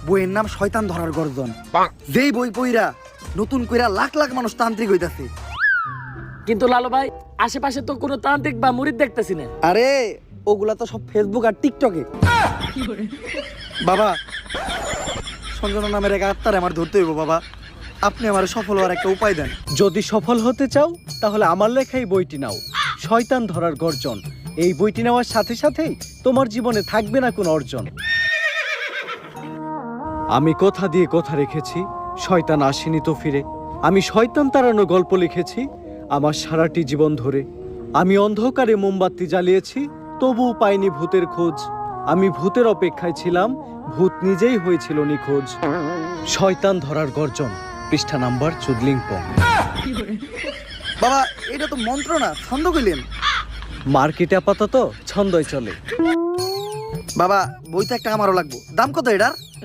বইয়ের নাম শয়তান ধরার গর্জন। যেই বই পইরা নতুন কইরা লাখ লাখ মানুষ তান্ত্রিক হইতাছে। কিন্তু লালু ভাই, আশেপাশে তো কোনো তান্ত্রিক বা মুরিদ দেখতেছি না। আরে ওগুলা তো সব ফেসবুক আর টিকটকে। বাবা, সঞ্জনা নামের এক আত্মারে আমার ধরতে হইব বাবা। আপনি আমার সফল হওয়ার একটা উপায় দেন। যদি সফল হতে চাও তাহলে আমার লেখা এই বইটি নাও, শয়তান ধরার গর্জন। এই বইটি নেওয়ার সাথে সাথেই তোমার জীবনে থাকবে না কোনো অর্জন। আমি কথা দিয়ে কথা রেখেছি, শয়তান আসেনি তো ফিরে। আমি শয়তান তাড়ানো গল্প লিখেছি আমার সারাটি জীবন ধরে। আমি অন্ধকারে মোমবাতি জ্বালিয়েছি, তবুও পাইনি ভূতের খোঁজ। আমি ভূতের অপেক্ষায় ছিলাম, ভূত নিজেই হয়েছিল নিখোঁজ। শয়তান ধরার গর্জন, পৃষ্ঠা নাম্বার চুদলিংপং। বাবা, এটা তো মন্ত্র না, ছন্দ কইলেন। মার্কেটে আপাতত ছন্দই চলে। বাবা, বইটা একটা আমারও লাগবো। দাম কত এটার?